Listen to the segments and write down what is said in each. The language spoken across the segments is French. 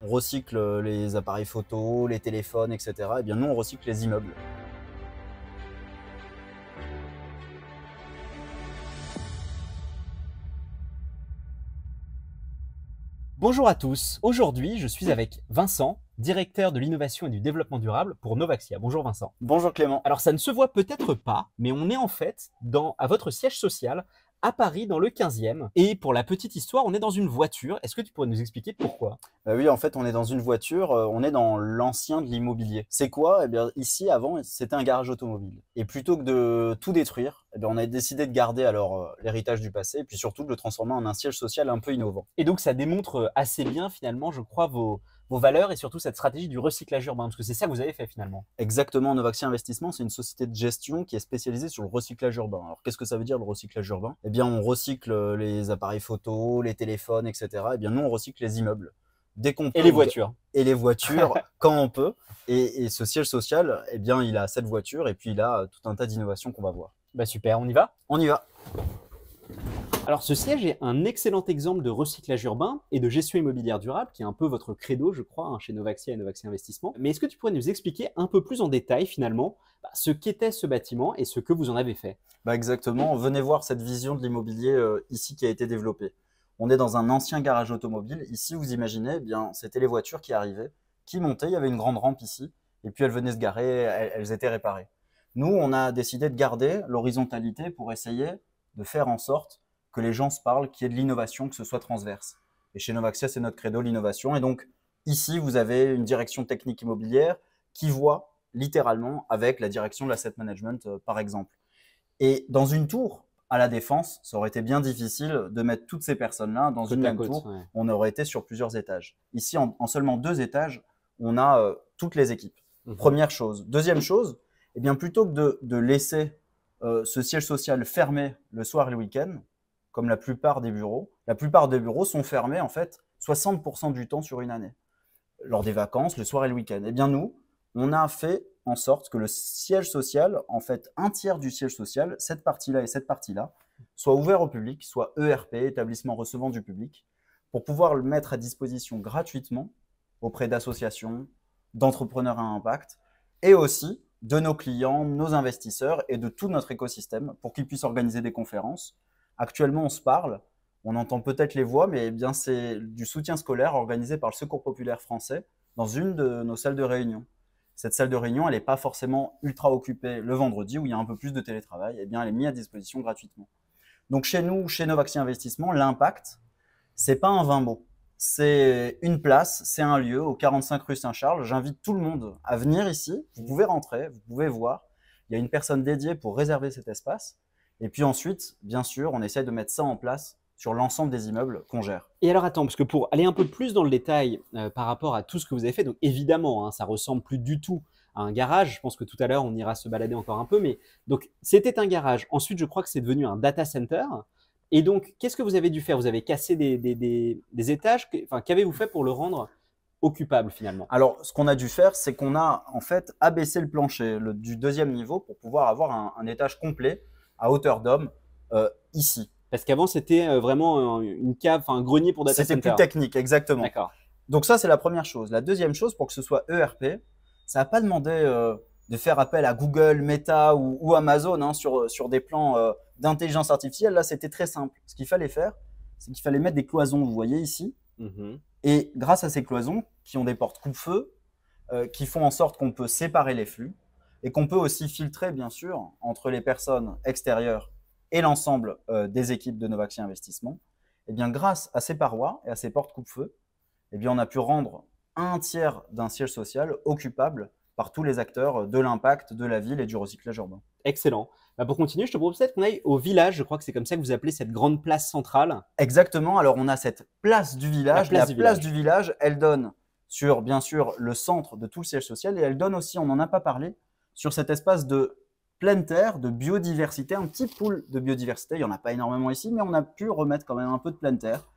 On recycle les appareils photo, les téléphones, etc. Eh bien, nous, on recycle les immeubles. Bonjour à tous, aujourd'hui je suis avec Vincent, directeur de l'innovation et du développement durable pour Novaxia. Bonjour Vincent. Bonjour Clément. Alors ça ne se voit peut-être pas, mais on est en fait à votre siège social à Paris dans le 15e. Et pour la petite histoire, on est dans une voiture. Est-ce que tu pourrais nous expliquer pourquoi? Oui, en fait, on est dans une voiture, on est dans l'ancien de l'immobilier. C'est quoi? Eh bien, ici, avant, c'était un garage automobile. Et plutôt que de tout détruire, eh bien, on a décidé de garder alors l'héritage du passé et puis surtout de le transformer en un siège social un peu innovant. Et donc ça démontre assez bien finalement, je crois, vos valeurs et surtout cette stratégie du recyclage urbain, parce que c'est ça que vous avez fait finalement. Exactement, Novaxia Investissement, c'est une société de gestion qui est spécialisée sur le recyclage urbain. Alors, qu'est-ce que ça veut dire le recyclage urbain? Eh bien, on recycle les appareils photo, les téléphones, etc. Eh bien, nous, on recycle les immeubles. Dès qu'on peut, Et les voitures. et les voitures quand on peut. Et ce siège social, eh bien, il a cette voiture et puis il a tout un tas d'innovations qu'on va voir. Bah super, on y va? On y va. Alors, ce siège est un excellent exemple de recyclage urbain et de gestion immobilière durable, qui est un peu votre credo, je crois, chez Novaxia et Novaxia Investissement. Mais est-ce que tu pourrais nous expliquer un peu plus en détail, finalement, ce qu'était ce bâtiment et ce que vous en avez fait? Exactement. Venez voir cette vision de l'immobilier ici qui a été développée. On est dans un ancien garage automobile. Ici, vous imaginez, eh bien, c'était les voitures qui arrivaient, qui montaient. Il y avait une grande rampe ici. Et puis, elles venaient se garer, elles étaient réparées. Nous, on a décidé de garder l'horizontalité pour essayer de faire en sorte que les gens se parlent, qu'il y ait de l'innovation, que ce soit transverse. Et chez Novaxia, c'est notre credo, l'innovation. Et donc, ici, vous avez une direction technique immobilière qui voit littéralement avec la direction de l'asset management, par exemple. Et dans une tour, à la Défense, ça aurait été bien difficile de mettre toutes ces personnes-là dans une Côte à même côte, tour. ouais. On aurait été sur plusieurs étages. Ici, en seulement 2 étages, on a toutes les équipes. Mhm. Première chose. Deuxième chose, eh bien, plutôt que de laisser ce siège social fermé le soir et le week-end, comme la plupart des bureaux sont fermés en fait 60% du temps sur une année, lors des vacances, le soir et le week-end. Eh bien, nous, on a fait en sorte que le siège social, en fait, un tiers du siège social, cette partie-là et cette partie-là, soit ouvert au public, soit ERP, établissement recevant du public, pour pouvoir le mettre à disposition gratuitement auprès d'associations, d'entrepreneurs à impact, et aussi de nos clients, nos investisseurs et de tout notre écosystème pour qu'ils puissent organiser des conférences. Actuellement, on se parle, on entend peut-être les voix, mais eh bien c'est du soutien scolaire organisé par le Secours populaire français dans une de nos salles de réunion. Cette salle de réunion, elle n'est pas forcément ultra occupée le vendredi où il y a un peu plus de télétravail, eh bien elle est mise à disposition gratuitement. Donc chez nous, chez Novaxia Investissement, l'impact, c'est pas un vain mot. C'est une place, c'est un lieu au 45 rue Saint-Charles. J'invite tout le monde à venir ici. Vous pouvez rentrer, vous pouvez voir. Il y a une personne dédiée pour réserver cet espace. Et puis ensuite, bien sûr, on essaie de mettre ça en place sur l'ensemble des immeubles qu'on gère. Et alors attends, parce que pour aller un peu plus dans le détail par rapport à tout ce que vous avez fait, donc évidemment, ça ressemble plus du tout à un garage. Je pense que tout à l'heure, on ira se balader encore un peu. Mais donc, c'était un garage. Ensuite, je crois que c'est devenu un data center. Et donc, qu'est-ce que vous avez dû faire? Vous avez cassé des étages. Enfin, qu'avez-vous fait pour le rendre occupable finalement? Alors, ce qu'on a dû faire, c'est qu'on a en fait abaissé le plancher du deuxième niveau pour pouvoir avoir un étage complet à hauteur d'homme ici. Parce qu'avant, c'était vraiment une cave, enfin un grenier pour data C'était center. plus technique, exactement. D'accord. Donc ça, c'est la première chose. La deuxième chose, pour que ce soit ERP, ça n'a pas demandé de faire appel à Google, Meta ou Amazon sur des plans d'intelligence artificielle. Là, c'était très simple. Ce qu'il fallait faire, c'est qu'il fallait mettre des cloisons, vous voyez ici. Mhm. Et grâce à ces cloisons, qui ont des portes coupe-feu, qui font en sorte qu'on peut séparer les flux et qu'on peut aussi filtrer, bien sûr, entre les personnes extérieures et l'ensemble des équipes de Novaxia Investissement, et bien, grâce à ces parois et à ces portes coupe-feu, eh bien, on a pu rendre un tiers d'un siège social occupable par tous les acteurs de l'impact, de la ville et du recyclage urbain. Excellent. Pour continuer, je te propose peut-être qu'on aille au village. Je crois que c'est comme ça que vous appelez cette grande place centrale. Exactement. Alors, on a cette place du village. La place Du village, elle donne sur, bien sûr, le centre de tout le siège social et elle donne aussi, on n'en a pas parlé, sur cet espace de pleine terre, de biodiversité, un petit pool de biodiversité. Il n'y en a pas énormément ici, mais on a pu remettre quand même un peu de pleine terre.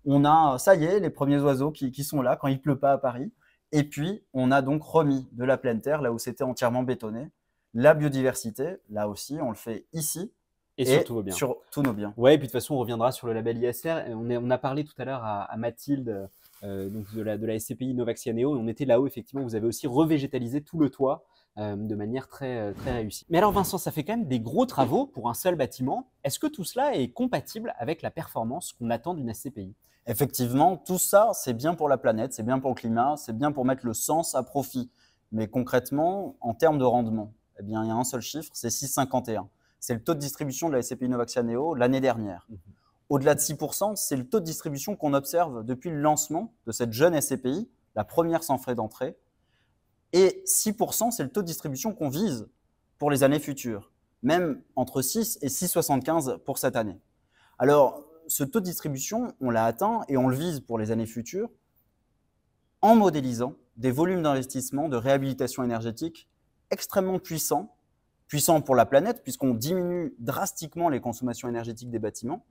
On a, ça y est, les premiers oiseaux qui sont là quand il ne pleut pas à Paris. Et puis, on a donc remis de la pleine terre là où c'était entièrement bétonné. La biodiversité, là aussi, on le fait ici Et sur tous vos biens. sur tous nos biens. Ouais, et puis de toute façon, on reviendra sur le label ISR. On a parlé tout à l'heure à Mathilde donc de la SCPI Novaxianeo. On était là-haut, effectivement, vous avez aussi revégétalisé tout le toit de manière très réussie. Mais alors Vincent, ça fait quand même des gros travaux pour un seul bâtiment. Est-ce que tout cela est compatible avec la performance qu'on attend d'une SCPI? Effectivement, tout ça, c'est bien pour la planète, c'est bien pour le climat, c'est bien pour mettre le sens à profit. Mais concrètement, en termes de rendement, eh bien, il y a un seul chiffre, c'est 6,51. C'est le taux de distribution de la SCPI Novaxianeo l'année dernière. Au-delà de 6%, c'est le taux de distribution qu'on observe depuis le lancement de cette jeune SCPI, la première sans frais d'entrée. Et 6%, c'est le taux de distribution qu'on vise pour les années futures, même entre 6 et 6,75 pour cette année. Alors, ce taux de distribution, on l'a atteint et on le vise pour les années futures en modélisant des volumes d'investissement de réhabilitation énergétique extrêmement puissants, puissants pour la planète puisqu'on diminue drastiquement les consommations énergétiques des bâtiments,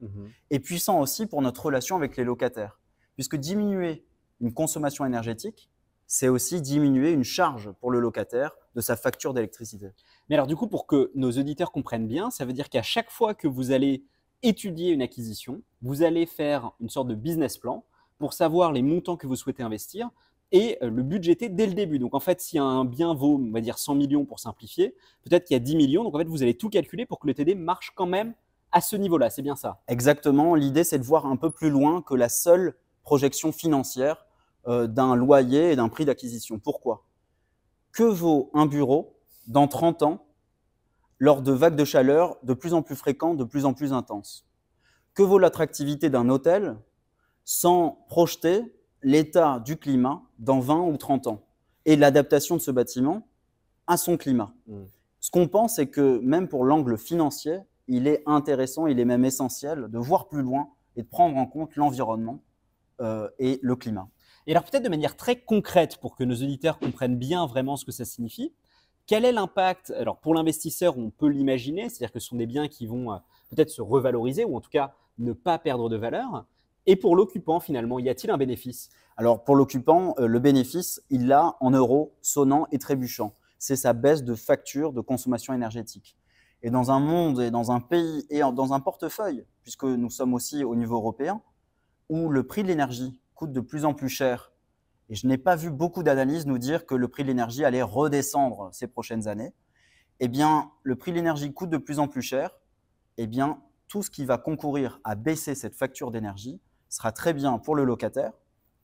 et puissants aussi pour notre relation avec les locataires, puisque diminuer une consommation énergétique, c'est aussi diminuer une charge pour le locataire de sa facture d'électricité. Mais alors du coup, pour que nos auditeurs comprennent bien, ça veut dire qu'à chaque fois que vous allez étudier une acquisition, vous allez faire une sorte de business plan pour savoir les montants que vous souhaitez investir et le budgéter dès le début. Donc en fait, si un bien vaut, on va dire 100 millions pour simplifier, peut-être qu'il y a 10 millions, donc en fait, vous allez tout calculer pour que le TD marche quand même à ce niveau-là, c'est bien ça? Exactement, l'idée c'est de voir un peu plus loin que la seule projection financière d'un loyer et d'un prix d'acquisition. Pourquoi? Que vaut un bureau dans 30 ans lors de vagues de chaleur de plus en plus fréquentes, de plus en plus intenses? Que vaut l'attractivité d'un hôtel sans projeter l'état du climat dans 20 ou 30 ans et l'adaptation de ce bâtiment à son climat? Ce qu'on pense, c'est que même pour l'angle financier, il est intéressant, il est même essentiel de voir plus loin et de prendre en compte l'environnement et le climat. Et alors peut-être de manière très concrète pour que nos auditeurs comprennent bien vraiment ce que ça signifie, quel est l'impact? Alors pour l'investisseur, on peut l'imaginer, c'est-à-dire que ce sont des biens qui vont peut-être se revaloriser ou en tout cas ne pas perdre de valeur. Et pour l'occupant, finalement, y a-t-il un bénéfice? Alors pour l'occupant, le bénéfice, il l'a en euros sonnants et trébuchants. C'est sa baisse de facture de consommation énergétique. Et dans un monde et dans un pays et dans un portefeuille, puisque nous sommes aussi au niveau européen, où le prix de l'énergie coûte de plus en plus cher, et je n'ai pas vu beaucoup d'analyses nous dire que le prix de l'énergie allait redescendre ces prochaines années, eh bien, le prix de l'énergie coûte de plus en plus cher, eh bien, tout ce qui va concourir à baisser cette facture d'énergie sera très bien pour le locataire,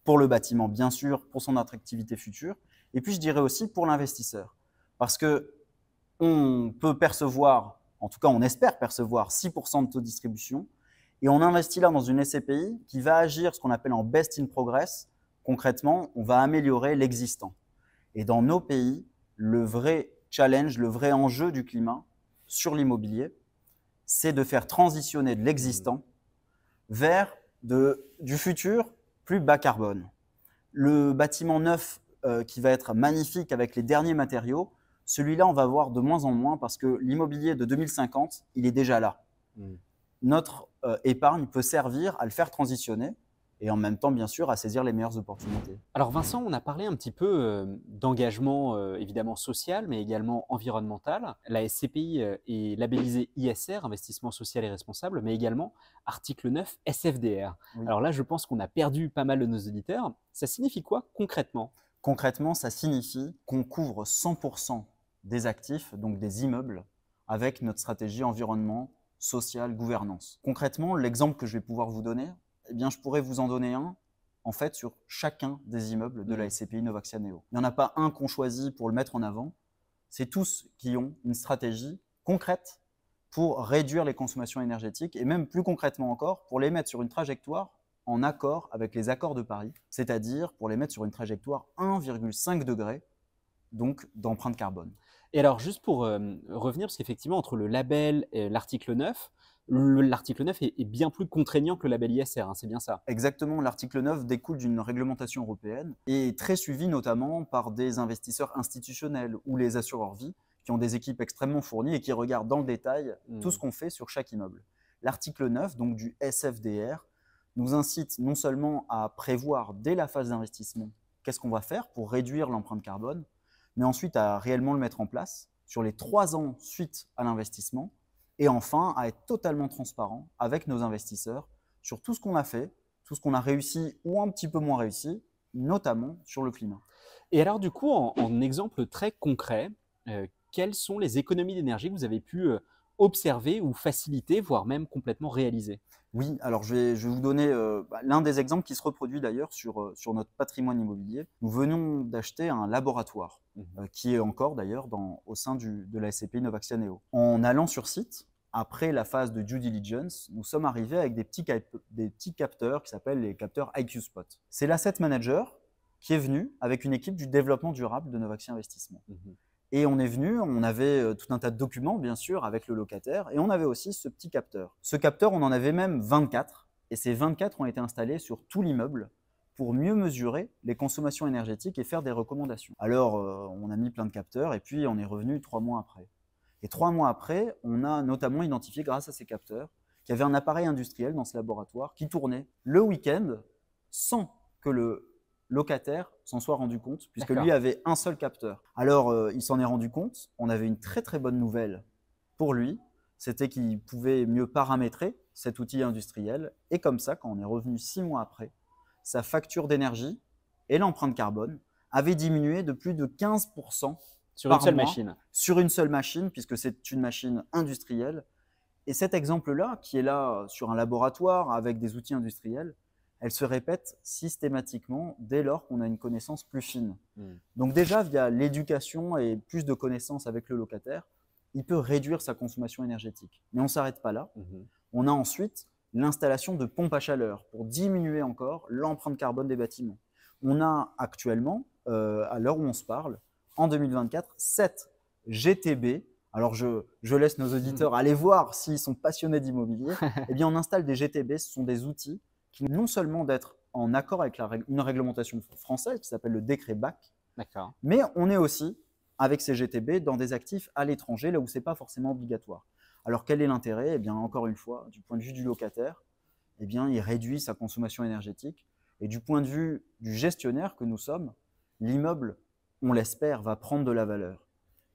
pour le bâtiment, bien sûr, pour son attractivité future, et puis je dirais aussi pour l'investisseur. Parce que on peut percevoir, en tout cas on espère percevoir 6% de taux de distribution, et on investit là dans une SCPI qui va agir ce qu'on appelle en best in progress. Concrètement, on va améliorer l'existant. Et dans nos pays, le vrai challenge, le vrai enjeu du climat sur l'immobilier, c'est de faire transitionner de l'existant vers du futur plus bas carbone. Le bâtiment neuf qui va être magnifique avec les derniers matériaux, celui-là, on va voir de moins en moins parce que l'immobilier de 2050, il est déjà là. Notre épargne peut servir à le faire transitionner et en même temps, bien sûr, à saisir les meilleures opportunités. Alors Vincent, on a parlé un petit peu d'engagement évidemment social, mais également environnemental. La SCPI est labellisée ISR, investissement social et responsable, mais également article 9 SFDR. Oui. Alors là, je pense qu'on a perdu pas mal de nos auditeurs. Ça signifie quoi concrètement? Concrètement, ça signifie qu'on couvre 100% des actifs, donc des immeubles, avec notre stratégie environnement, social, gouvernance. Concrètement, l'exemple que je vais pouvoir vous donner, eh bien, je pourrais vous en donner un, en fait, sur chacun des immeubles de la SCPI Novaxianeo. Il n'y en a pas un qu'on choisit pour le mettre en avant, c'est tous qui ont une stratégie concrète pour réduire les consommations énergétiques et même plus concrètement encore, pour les mettre sur une trajectoire en accord avec les accords de Paris, c'est-à-dire pour les mettre sur une trajectoire 1,5 degré, donc d'empreinte carbone. Et alors, juste pour revenir, parce qu'effectivement, entre le label et l'article 9, l'article 9 est bien plus contraignant que le label ISR, hein, c'est bien ça? Exactement, l'article 9 découle d'une réglementation européenne et est très suivi notamment par des investisseurs institutionnels ou les assureurs vie qui ont des équipes extrêmement fournies et qui regardent dans le détail tout ce qu'on fait sur chaque immeuble. L'article 9, donc du SFDR, nous incite non seulement à prévoir dès la phase d'investissement qu'est-ce qu'on va faire pour réduire l'empreinte carbone, mais ensuite à réellement le mettre en place sur les 3 ans suite à l'investissement et enfin à être totalement transparent avec nos investisseurs sur tout ce qu'on a fait, tout ce qu'on a réussi ou un petit peu moins réussi, notamment sur le climat. Et alors, du coup, en exemple très concret, quelles sont les économies d'énergie que vous avez pu observer ou faciliter, voire même complètement réaliser? Oui, alors je vais vous donner l'un des exemples qui se reproduit d'ailleurs sur notre patrimoine immobilier. Nous venons d'acheter un laboratoire qui est encore d'ailleurs au sein de la SCPI Novaxianeo. En allant sur site, après la phase de due diligence, nous sommes arrivés avec des petits capteurs qui s'appellent les capteurs IQ Spot. C'est l'asset manager qui est venu avec une équipe du développement durable de Novaxi Investissement. Et on est venu, on avait tout un tas de documents, bien sûr, avec le locataire, et on avait aussi ce petit capteur. Ce capteur, on en avait même 24, et ces 24 ont été installés sur tout l'immeuble pour mieux mesurer les consommations énergétiques et faire des recommandations. Alors, on a mis plein de capteurs, et puis on est revenu 3 mois après. Et 3 mois après, on a notamment identifié, grâce à ces capteurs, qu'il y avait un appareil industriel dans ce laboratoire qui tournait le week-end sans que le locataire s'en soit rendu compte, puisque lui avait un seul capteur. Alors, il s'en est rendu compte. On avait une très très bonne nouvelle pour lui, c'était qu'il pouvait mieux paramétrer cet outil industriel. Et comme ça, quand on est revenu 6 mois après, sa facture d'énergie et l'empreinte carbone avaient diminué de plus de 15% sur une seule machine. Sur une seule machine, puisque c'est une machine industrielle. Et cet exemple-là, qui est là sur un laboratoire avec des outils industriels, elle se répète systématiquement dès lors qu'on a une connaissance plus fine. Donc déjà, via l'éducation et plus de connaissances avec le locataire, il peut réduire sa consommation énergétique. Mais on ne s'arrête pas là. On a ensuite l'installation de pompes à chaleur pour diminuer encore l'empreinte carbone des bâtiments. On a actuellement, à l'heure où on se parle, en 2024, 7 GTB. Alors, je laisse nos auditeurs aller voir s'ils sont passionnés d'immobilier. Eh bien, on installe des GTB, ce sont des outils qui non seulement d'être en accord avec une réglementation française qui s'appelle le décret BAC, mais on est aussi avec ces GTB dans des actifs à l'étranger, là où ce n'est pas forcément obligatoire. Alors quel est l'intérêt? Eh bien, encore une fois, du point de vue du locataire, eh bien, il réduit sa consommation énergétique. Et du point de vue du gestionnaire que nous sommes, l'immeuble, on l'espère, va prendre de la valeur.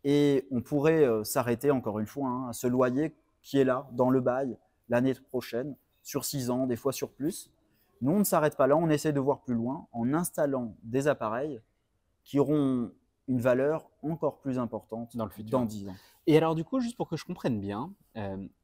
Et on pourrait s'arrêter, encore une fois, à ce loyer qui est là, dans le bail, l'année prochaine, sur 6 ans, des fois sur plus. Nous, on ne s'arrête pas là, on essaie de voir plus loin en installant des appareils qui auront une valeur encore plus importante dans le futur, dans 10 ans. Et alors du coup, juste pour que je comprenne bien,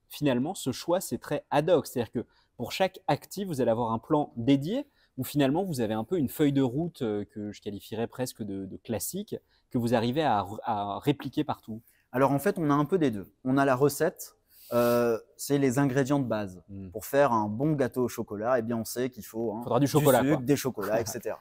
finalement, ce choix, c'est très ad hoc. C'est-à-dire que pour chaque actif, vous allez avoir un plan dédié où finalement, vous avez un peu une feuille de route que je qualifierais presque de classique, que vous arrivez à répliquer partout. Alors en fait, on a un peu des deux. On a la recette, c'est les ingrédients de base. Pour faire un bon gâteau au chocolat, eh bien, on sait qu'il faut du chocolat, sucre, des chocolats, etc.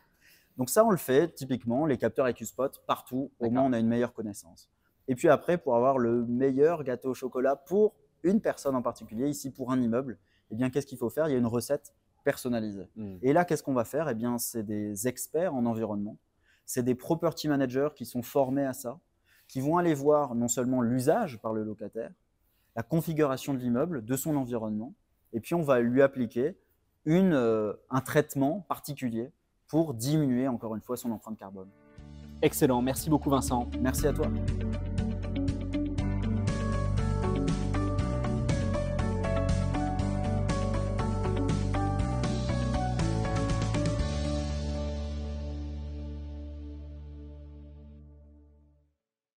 Donc ça, on le fait typiquement, les capteurs IQ Spot, partout, au moins on a une meilleure connaissance. Et puis après, pour avoir le meilleur gâteau au chocolat pour une personne en particulier, ici pour un immeuble, eh bien, qu'est-ce qu'il faut faire? Il y a une recette personnalisée. Et là, qu'est-ce qu'on va faire? Eh bien, c'est des experts en environnement, c'est des property managers qui sont formés à ça, qui vont aller voir non seulement l'usage par le locataire, la configuration de l'immeuble, de son environnement, et puis on va lui appliquer un traitement particulier pour diminuer encore une fois son empreinte carbone. Excellent, merci beaucoup Vincent. Merci à toi.